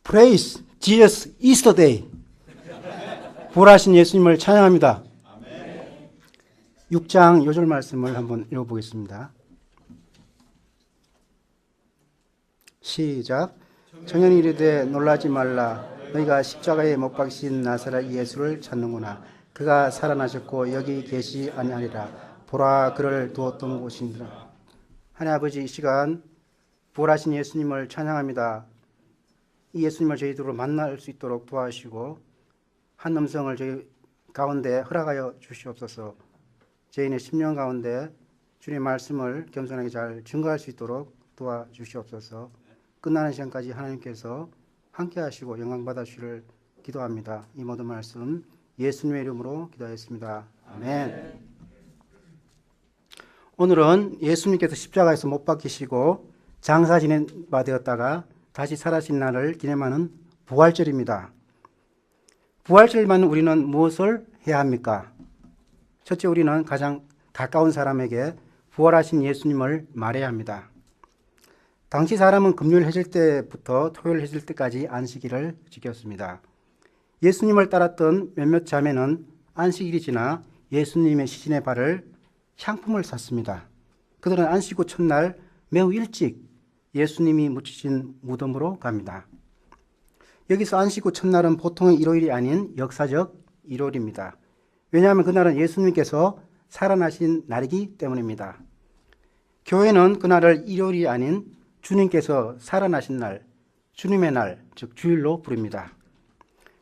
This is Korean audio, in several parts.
Praise Jesus Easter Day. 부활하신 예수님을 찬양합니다. 6장 요절 말씀을 한번 읽어보겠습니다. 시작. 청년이 이르되 놀라지 말라. 너희가 십자가에 못 박히신 나사렛 예수를 찾는구나. 그가 살아나셨고 여기 계시지 아니하리라. 보라, 그를 두었던 곳이니라. 하나님 아버지, 이 시간 부활하신 예수님을 찬양합니다. 이 예수님을 저희들로 만날 수 있도록 도와주시고 한 음성을 저희 가운데 허락하여 주시옵소서. 저희의 심령 가운데 주님의 말씀을 겸손하게 잘 증거할 수 있도록 도와주시옵소서. 끝나는 시간까지 하나님께서 함께 하시고 영광 받아주시기를 기도합니다. 이 모든 말씀 예수님의 이름으로 기도하였습니다. 아멘. 오늘은 예수님께서 십자가에서 못 박히시고 장사 지낸 바 되었다가 다시 살아신 날을 기념하는 부활절입니다. 부활절만 우리는 무엇을 해야 합니까? 첫째, 우리는 가장 가까운 사람에게 부활하신 예수님을 말해야 합니다. 당시 사람은 금요일 해질 때부터 토요일 해질 때까지 안식일을 지켰습니다. 예수님을 따랐던 몇몇 자매는 안식일이 지나 예수님의 시신의 발을 향품을 샀습니다. 그들은 안식 후 첫날 매우 일찍 예수님이 묻히신 무덤으로 갑니다. 여기서 안식 후 첫날은 보통의 일요일이 아닌 역사적 일요일입니다. 왜냐하면 그날은 예수님께서 살아나신 날이기 때문입니다. 교회는 그날을 일요일이 아닌 주님께서 살아나신 날, 주님의 날, 즉 주일로 부릅니다.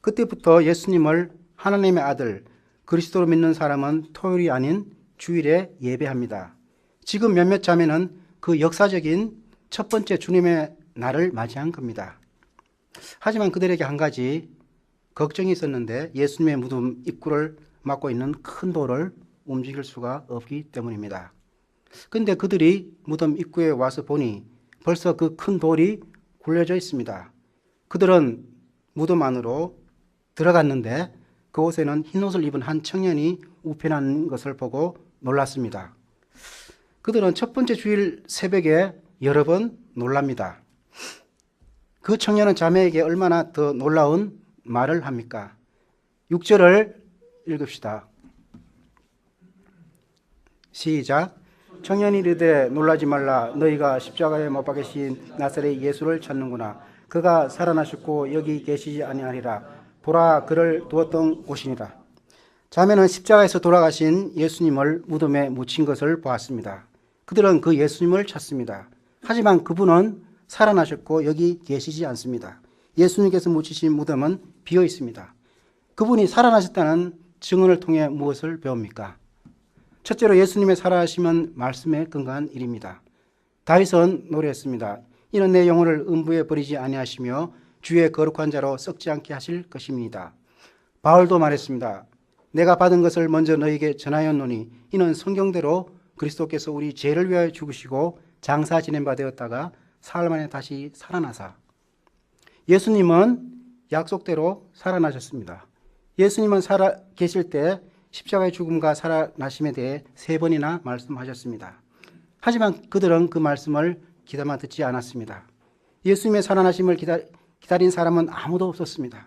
그때부터 예수님을 하나님의 아들, 그리스도로 믿는 사람은 토요일이 아닌 주일에 예배합니다. 지금 몇몇 자매는 그 역사적인 첫 번째 주님의 날을 맞이한 겁니다. 하지만 그들에게 한 가지 걱정이 있었는데 예수님의 무덤 입구를 막고 있는 큰 돌을 움직일 수가 없기 때문입니다. 그런데 그들이 무덤 입구에 와서 보니 벌써 그 큰 돌이 굴려져 있습니다. 그들은 무덤 안으로 들어갔는데 그곳에는 흰옷을 입은 한 청년이 우편한 것을 보고 놀랐습니다. 그들은 첫 번째 주일 새벽에 여러 번 놀랍니다. 그 청년은 자매에게 얼마나 더 놀라운 말을 합니까? 6절을 읽읍시다. 시작. 청년이 이르되 놀라지 말라. 너희가 십자가에 못 박히신 나사렛 예수를 찾는구나. 그가 살아나셨고 여기 계시지 아니하리라. 보라, 그를 두었던 곳이니라. 자매는 십자가에서 돌아가신 예수님을 무덤에 묻힌 것을 보았습니다. 그들은 그 예수님을 찾습니다. 하지만 그분은 살아나셨고 여기 계시지 않습니다. 예수님께서 묻히신 무덤은 비어 있습니다. 그분이 살아나셨다는 증언을 통해 무엇을 배웁니까? 첫째로 예수님의 살아나심은 말씀에 근거한 일입니다. 다윗은 노래했습니다. 이는 내 영혼을 음부에 버리지 아니하시며 주의 거룩한 자로 썩지 않게 하실 것입니다. 바울도 말했습니다. 내가 받은 것을 먼저 너에게 전하였노니 이는 성경대로 그리스도께서 우리 죄를 위하여 죽으시고 장사 지낸 바 되었다가 사흘 만에 다시 살아나사. 예수님은 약속대로 살아나셨습니다. 예수님은 살아 계실 때 십자가의 죽음과 살아나심에 대해 3번이나 말씀하셨습니다. 하지만 그들은 그 말씀을 귀담아 듣지 않았습니다. 예수님의 살아나심을 기다린 사람은 아무도 없었습니다.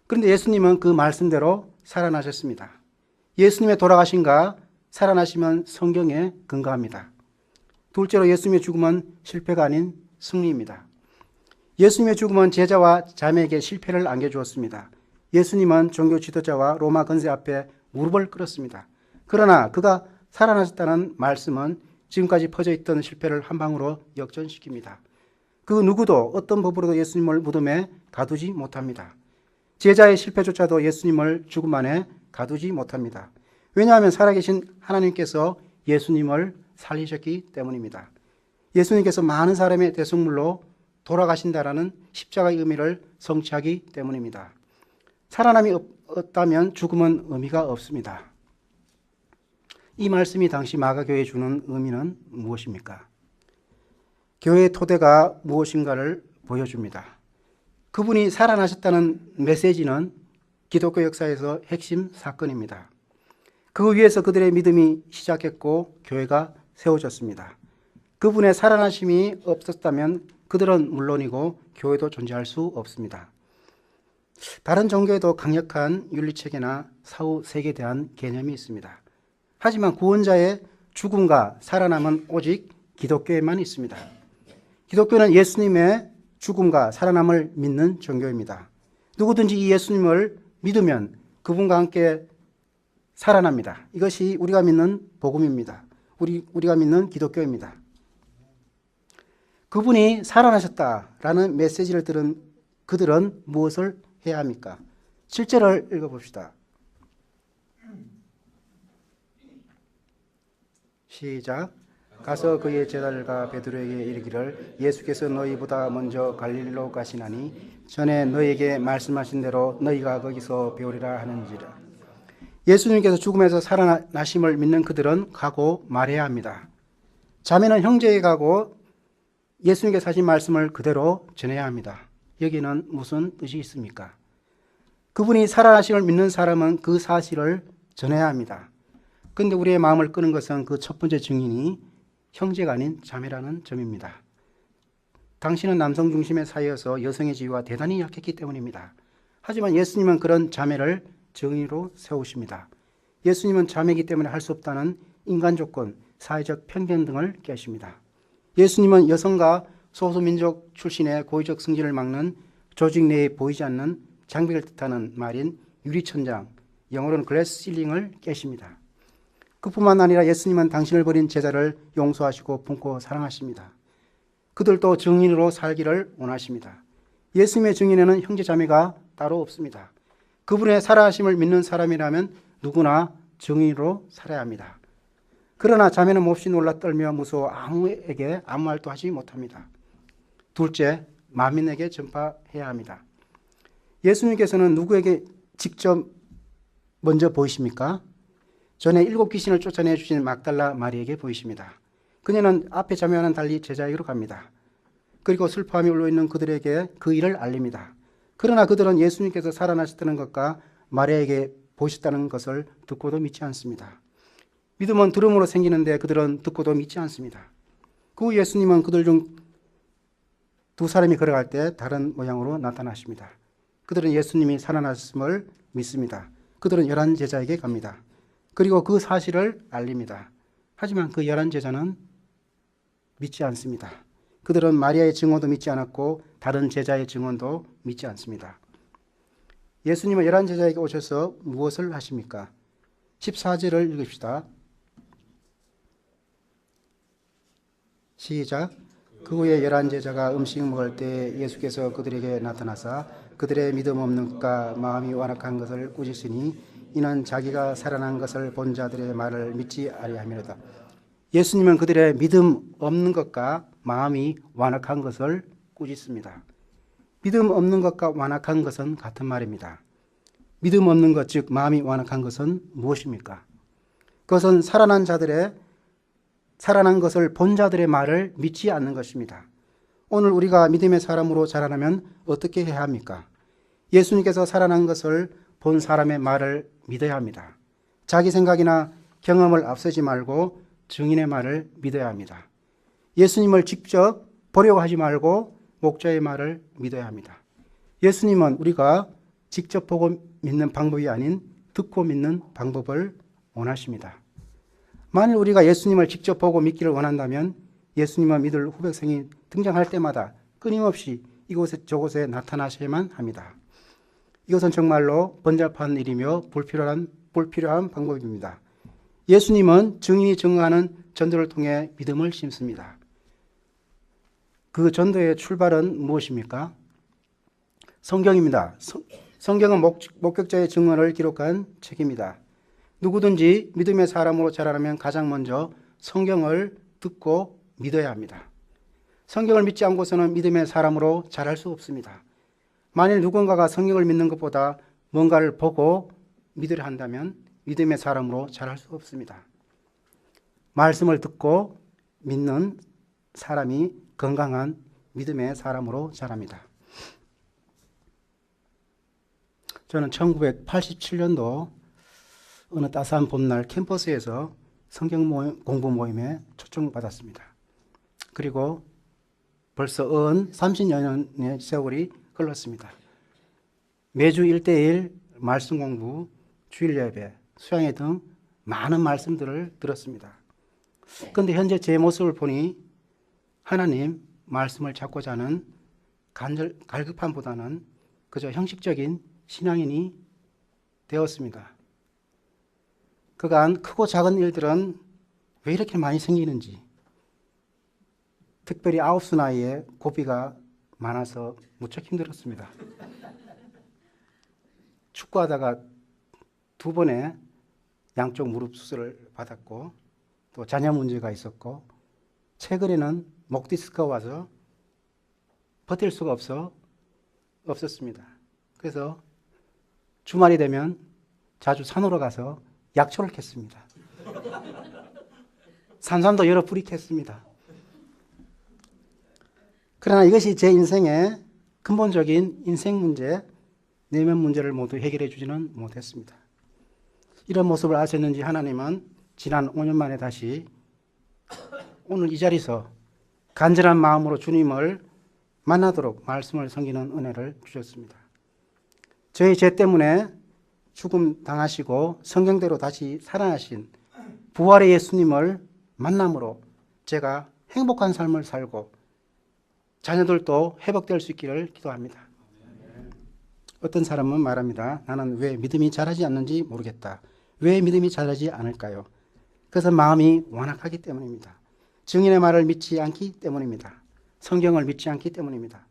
그런데 예수님은 그 말씀대로 살아나셨습니다. 예수님의 돌아가심과 살아나심은 성경에 근거합니다. 둘째로 예수님의 죽음은 실패가 아닌 승리입니다. 예수님의 죽음은 제자와 자매에게 실패를 안겨주었습니다. 예수님은 종교 지도자와 로마 건세 앞에 무릎을 꿇었습니다. 그러나 그가 살아나셨다는 말씀은 지금까지 퍼져있던 실패를 한 방으로 역전시킵니다. 그 누구도 어떤 법으로도 예수님을 무덤에 가두지 못합니다. 제자의 실패조차도 예수님을 죽음 안에 가두지 못합니다. 왜냐하면 살아계신 하나님께서 예수님을 살리셨기 때문입니다. 예수님께서 많은 사람의 대속물로 돌아가신다라는 십자가의 의미를 성취하기 때문입니다. 살아남이 없다면 죽음은 의미가 없습니다. 이 말씀이 당시 마가교회에 주는 의미는 무엇입니까? 교회의 토대가 무엇인가를 보여줍니다. 그분이 살아나셨다는 메시지는 기독교 역사에서 핵심 사건입니다. 그 위에서 그들의 믿음이 시작했고 교회가 세워졌습니다. 그분의 살아나심이 없었다면 그들은 물론이고 교회도 존재할 수 없습니다. 다른 종교에도 강력한 윤리체계나 사후 세계에 대한 개념이 있습니다. 하지만 구원자의 죽음과 살아남은 오직 기독교에만 있습니다. 기독교는 예수님의 죽음과 살아남을 믿는 종교입니다. 누구든지 이 예수님을 믿으면 그분과 함께 살아납니다. 이것이 우리가 믿는 복음입니다. 우리가 믿는 기독교입니다. 그분이 살아나셨다라는 메시지를 들은 그들은 무엇을 해야 합니까? 7절을 읽어봅시다. 시작. 가서 그의 제자들과 베드로에게 이르기를 예수께서 너희보다 먼저 갈릴리로 가시나니 전에 너희에게 말씀하신 대로 너희가 거기서 배우리라 하는지라. 예수님께서 죽음에서 살아나심을 믿는 그들은 가고 말해야 합니다. 자매는 형제에게 가고 예수님께서 하신 말씀을 그대로 전해야 합니다. 여기는 무슨 뜻이 있습니까? 그분이 살아나심을 믿는 사람은 그 사실을 전해야 합니다. 그런데 우리의 마음을 끄는 것은 그 첫 번째 증인이 형제가 아닌 자매라는 점입니다. 당신은 남성 중심의 사회여서 여성의 지위가 대단히 약했기 때문입니다. 하지만 예수님은 그런 자매를 증인으로 세우십니다. 예수님은 자매이기 때문에 할 수 없다는 인간 조건, 사회적 편견 등을 깨십니다. 예수님은 여성과 소수민족 출신의 고의적 승진을 막는 조직 내에 보이지 않는 장벽을 뜻하는 말인 유리천장, 영어로는 글래스 실링을 깨십니다. 그뿐만 아니라 예수님은 당신을 버린 제자를 용서하시고 품고 사랑하십니다. 그들도 증인으로 살기를 원하십니다. 예수님의 증인에는 형제자매가 따로 없습니다. 그분의 살아나심을 믿는 사람이라면 누구나 증인으로 살아야 합니다. 그러나 자매는 몹시 놀라 떨며 무서워 아무에게 아무 말도 하지 못합니다. 둘째, 만민에게 전파해야 합니다. 예수님께서는 누구에게 직접 먼저 보이십니까? 전에 7 귀신을 쫓아내 주신 막달라 마리에게 보이십니다. 그녀는 앞에 자매와는 달리 제자에게로 갑니다. 그리고 슬퍼함이 올라있는 그들에게 그 일을 알립니다. 그러나 그들은 예수님께서 살아나셨다는 것과 마리아에게 보셨다는 것을 듣고도 믿지 않습니다. 믿음은 들음으로 생기는데 그들은 듣고도 믿지 않습니다. 그 후 예수님은 그들 중 2사람이 걸어갈 때 다른 모양으로 나타나십니다. 그들은 예수님이 살아나셨음을 믿습니다. 그들은 11 제자에게 갑니다. 그리고 그 사실을 알립니다. 하지만 그 11 제자는 믿지 않습니다. 그들은 마리아의 증언도 믿지 않았고 다른 제자의 증언도 믿지 않습니다. 예수님은 11 제자에게 오셔서 무엇을 하십니까? 14절을 읽읍시다. 시작. 그 후에 11 제자가 음식 먹을 때 예수께서 그들에게 나타나사 그들의 믿음 없는 것과 마음이 완악한 것을 꾸짖으니 이는 자기가 살아난 것을 본 자들의 말을 믿지 아니함이로다. 예수님은 그들의 믿음 없는 것과 마음이 완악한 것을 꾸짖습니다. 믿음 없는 것과 완악한 것은 같은 말입니다. 믿음 없는 것, 즉 마음이 완악한 것은 무엇입니까? 그것은 살아난 것을 본 자들의 말을 믿지 않는 것입니다. 오늘 우리가 믿음의 사람으로 자라나면 어떻게 해야 합니까? 예수님께서 살아난 것을 본 사람의 말을 믿어야 합니다. 자기 생각이나 경험을 앞서지 말고 증인의 말을 믿어야 합니다. 예수님을 직접 보려고 하지 말고 목자의 말을 믿어야 합니다. 예수님은 우리가 직접 보고 믿는 방법이 아닌 듣고 믿는 방법을 원하십니다. 만일 우리가 예수님을 직접 보고 믿기를 원한다면 예수님을 믿을 후백생이 등장할 때마다 끊임없이 이곳에 저곳에 나타나셔야만 합니다. 이것은 정말로 번잡한 일이며 불필요한 방법입니다. 예수님은 증인이 증거하는 전도를 통해 믿음을 심습니다. 그 전도의 출발은 무엇입니까? 성경입니다. 성경은 목격자의 증언을 기록한 책입니다. 누구든지 믿음의 사람으로 자라려면 가장 먼저 성경을 듣고 믿어야 합니다. 성경을 믿지 않고서는 믿음의 사람으로 자랄 수 없습니다. 만일 누군가가 성경을 믿는 것보다 뭔가를 보고 믿으려 한다면 믿음의 사람으로 자랄 수 없습니다. 말씀을 듣고 믿는 사람이 건강한 믿음의 사람으로 자랍니다. 저는 1987년도 어느 따스한 봄날 캠퍼스에서 성경 공부 모임에 초청받았습니다. 그리고 벌써 30여 년의 세월이 흘렀습니다. 매주 1대1 말씀 공부, 주일 예배, 수양회 등 많은 말씀들을 들었습니다. 그런데 현재 제 모습을 보니 하나님 말씀을 찾고자 하는 갈급함보다는 그저 형식적인 신앙인이 되었습니다. 그간 크고 작은 일들은 왜 이렇게 많이 생기는지, 특별히 9수 나이에 고비가 많아서 무척 힘들었습니다. 축구하다가 2번의 양쪽 무릎 수술을 받았고, 또 자녀 문제가 있었고, 최근에는 목 디스크가 와서 버틸 수가 없었습니다. 그래서 주말이 되면 자주 산으로 가서 약초를 캤습니다. 산삼도 여러 뿌리 캤습니다. 그러나 이것이 제 인생의 근본적인 인생 문제, 내면 문제를 모두 해결해 주지는 못했습니다. 이런 모습을 아셨는지 하나님은 지난 5년 만에 다시 오늘 이 자리에서 간절한 마음으로 주님을 만나도록 말씀을 섬기는 은혜를 주셨습니다. 저희 죄 때문에 죽음 당하시고 성경대로 다시 살아나신 부활의 예수님을 만남으로 제가 행복한 삶을 살고 자녀들도 회복될 수 있기를 기도합니다. 어떤 사람은 말합니다. 나는 왜 믿음이 자라지 않는지 모르겠다. 왜 믿음이 자라지 않을까요? 그것은 마음이 완악하기 때문입니다. 증인의 말을 믿지 않기 때문입니다. 성경을 믿지 않기 때문입니다.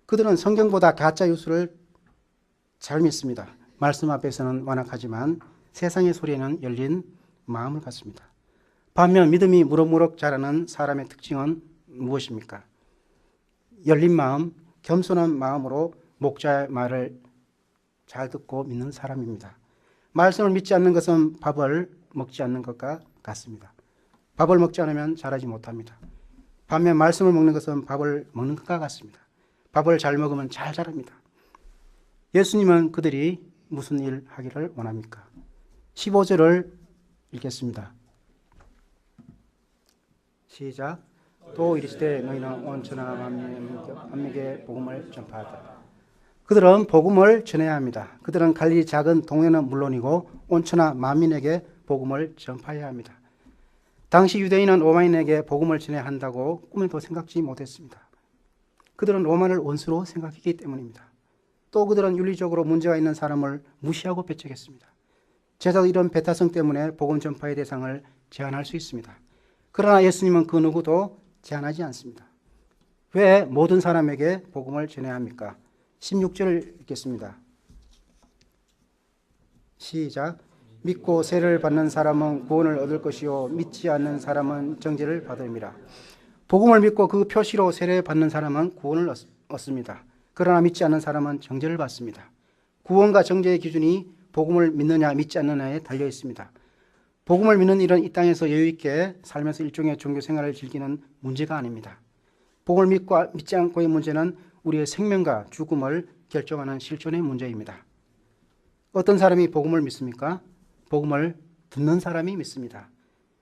그들은 성경보다 가짜 뉴스를 잘 믿습니다. 말씀 앞에서는 완악하지만 세상의 소리에는 열린 마음을 갖습니다. 반면 믿음이 무럭무럭 자라는 사람의 특징은 무엇입니까? 열린 마음, 겸손한 마음으로 목자의 말을 잘 듣고 믿는 사람입니다. 말씀을 믿지 않는 것은 밥을 먹지 않는 것과 같습니다. 밥을 먹지 않으면 자라지 못합니다. 반면 말씀을 먹는 것은 밥을 먹는 것과 같습니다. 밥을 잘 먹으면 잘 자랍니다. 예수님은 그들이 무슨 일 하기를 원합니까? 15절을 읽겠습니다. 시작. 또 이르시되 너희는 온 천하 만민에게 복음을 전파하라. 그들은 복음을 전해야 합니다. 그들은 갈릴리 작은 동네는 물론이고 온 천하 만민에게 복음을 전파해야 합니다. 당시 유대인은 로마인에게 복음을 전해야 한다고 꿈에도 생각지 못했습니다. 그들은 로마를 원수로 생각했기 때문입니다. 또 그들은 윤리적으로 문제가 있는 사람을 무시하고 배척했습니다. 제자도 이런 배타성 때문에 복음 전파의 대상을 제한할 수 있습니다. 그러나 예수님은 그 누구도 제한하지 않습니다. 왜 모든 사람에게 복음을 전해야 합니까? 16절을 읽겠습니다. 시작. 믿고 세례를 받는 사람은 구원을 얻을 것이요 믿지 않는 사람은 정죄를 받음이라. 복음을 믿고 그 표시로 세례를 받는 사람은 구원을 얻습니다. 그러나 믿지 않는 사람은 정죄를 받습니다. 구원과 정죄의 기준이 복음을 믿느냐 믿지 않느냐에 달려 있습니다. 복음을 믿는 일은 이 땅에서 여유 있게 살면서 일종의 종교 생활을 즐기는 문제가 아닙니다. 복음을 믿고 믿지 않고의 문제는 우리의 생명과 죽음을 결정하는 실존의 문제입니다. 어떤 사람이 복음을 믿습니까? 복음을 듣는 사람이 믿습니다.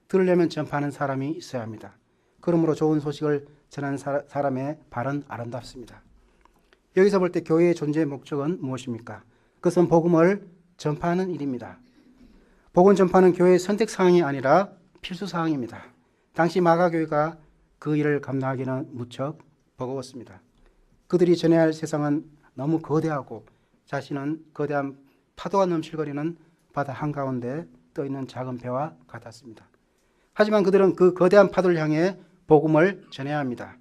들으려면 전파하는 사람이 있어야 합니다. 그러므로 좋은 소식을 전하는 사람의 발은 아름답습니다. 여기서 볼 때 교회의 존재의 목적은 무엇입니까? 그것은 복음을 전파하는 일입니다. 복음 전파는 교회의 선택사항이 아니라 필수사항입니다. 당시 마가교회가 그 일을 감당하기는 무척 버거웠습니다. 그들이 전해야 할 세상은 너무 거대하고 자신은 거대한 파도가 넘실거리는 바다 한가운데 떠있는 작은 배와 같았습니다. 하지만 그들은 그 거대한 파도를 향해 복음을 전해야 합니다.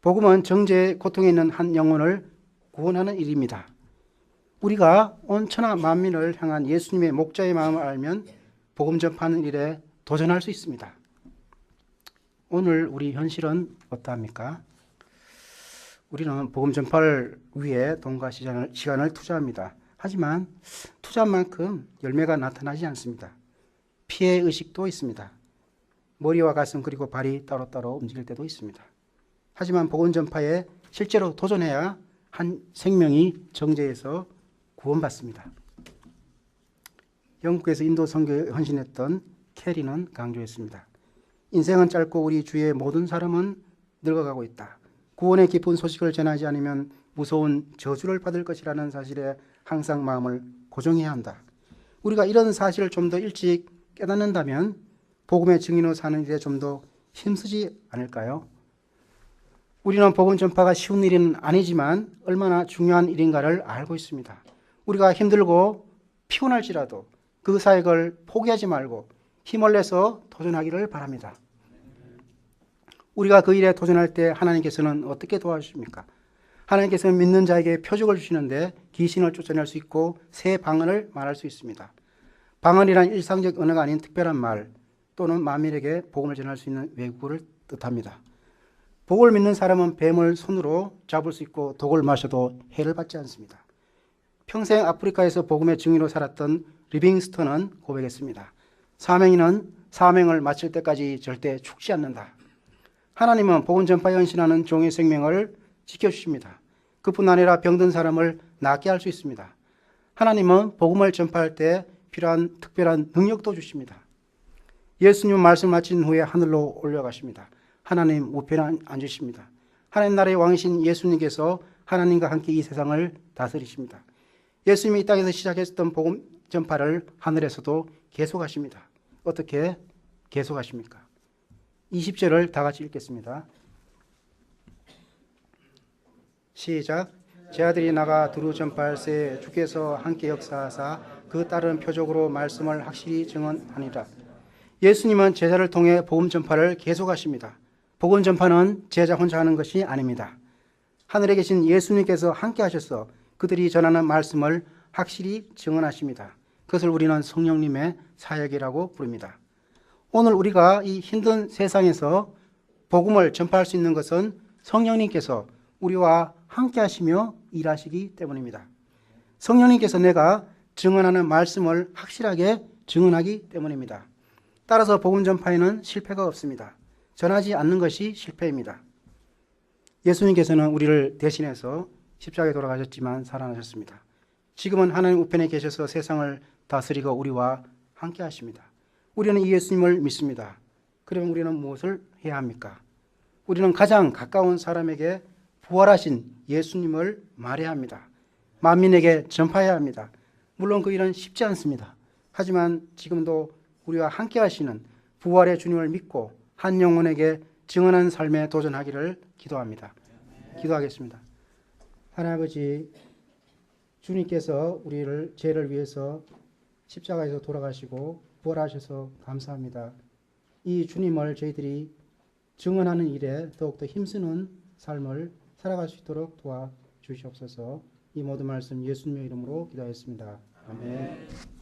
복음은 정죄의 고통에 있는 한 영혼을 구원하는 일입니다. 우리가 온 천하 만민을 향한 예수님의 목자의 마음을 알면 복음 전파하는 일에 도전할 수 있습니다. 오늘 우리 현실은 어떠합니까? 우리는 복음 전파를 위해 돈과 시간을 투자합니다. 하지만 투자한 만큼 열매가 나타나지 않습니다. 피해 의식도 있습니다. 머리와 가슴 그리고 발이 따로따로 움직일 때도 있습니다. 하지만 복음 전파에 실제로 도전해야 한 생명이 정죄에서 구원받습니다. 영국에서 인도 선교에 헌신했던 캐리는 강조했습니다. 인생은 짧고 우리 주위의 모든 사람은 늙어가고 있다. 구원의 기쁜 소식을 전하지 않으면 무서운 저주를 받을 것이라는 사실에 항상 마음을 고정해야 한다. 우리가 이런 사실을 좀 더 일찍 깨닫는다면 복음의 증인으로 사는 일에 좀 더 힘쓰지 않을까요? 우리는 복음 전파가 쉬운 일은 아니지만 얼마나 중요한 일인가를 알고 있습니다. 우리가 힘들고 피곤할지라도 그 사역을 포기하지 말고 힘을 내서 도전하기를 바랍니다. 우리가 그 일에 도전할 때 하나님께서는 어떻게 도와주십니까? 하나님께서는 믿는 자에게 표적을 주시는데 귀신을 쫓아낼 수 있고 새 방언을 말할 수 있습니다. 방언이란 일상적 언어가 아닌 특별한 말 또는 만민에게 복음을 전할 수 있는 외국어를 뜻합니다. 복을 믿는 사람은 뱀을 손으로 잡을 수 있고 독을 마셔도 해를 받지 않습니다. 평생 아프리카에서 복음의 증인으로 살았던 리빙스턴은 고백했습니다. 사명인은 사명을 마칠 때까지 절대 죽지 않는다. 하나님은 복음 전파에 헌신하는 종의 생명을 지켜주십니다. 그뿐 아니라 병든 사람을 낫게 할 수 있습니다. 하나님은 복음을 전파할 때 필요한 특별한 능력도 주십니다. 예수님은 말씀 마친 후에 하늘로 올라가십니다. 하나님 우편에 앉으십니다. 하나님 나라의 왕이신 예수님께서 하나님과 함께 이 세상을 다스리십니다. 예수님이 이 땅에서 시작했던 복음 전파를 하늘에서도 계속하십니다. 어떻게 계속하십니까? 20절을 다 같이 읽겠습니다. 시작. 제 아들이 나가 두루 전파할새 주께서 함께 역사하사 그 따른 표적으로 말씀을 확실히 증언하니라. 예수님은 제자를 통해 복음 전파를 계속하십니다. 복음 전파는 제자 혼자 하는 것이 아닙니다. 하늘에 계신 예수님께서 함께 하셔서 그들이 전하는 말씀을 확실히 증언하십니다. 그것을 우리는 성령님의 사역이라고 부릅니다. 오늘 우리가 이 힘든 세상에서 복음을 전파할 수 있는 것은 성령님께서 우리와 함께 하시며 일하시기 때문입니다. 성령님께서 내가 증언하는 말씀을 확실하게 증언하기 때문입니다. 따라서 복음 전파에는 실패가 없습니다. 전하지 않는 것이 실패입니다. 예수님께서는 우리를 대신해서 십자가에 돌아가셨지만 살아나셨습니다. 지금은 하나님 우편에 계셔서 세상을 다스리고 우리와 함께 하십니다. 우리는 이 예수님을 믿습니다. 그러면 우리는 무엇을 해야 합니까? 우리는 가장 가까운 사람에게 부활하신 예수님을 말해야 합니다. 만민에게 전파해야 합니다. 물론 그 일은 쉽지 않습니다. 하지만 지금도 우리와 함께 하시는 부활의 주님을 믿고 한 영혼에게 증언하는 삶에 도전하기를 기도합니다. 기도하겠습니다. 하나님 아버지, 주님께서 우리를 죄를 위해서 십자가에서 돌아가시고 부활하셔서 감사합니다. 이 주님을 저희들이 증언하는 일에 더욱더 힘쓰는 삶을 살아갈 수 있도록 도와주시옵소서. 이 모든 말씀 예수님의 이름으로 기도하였습니다. 아멘.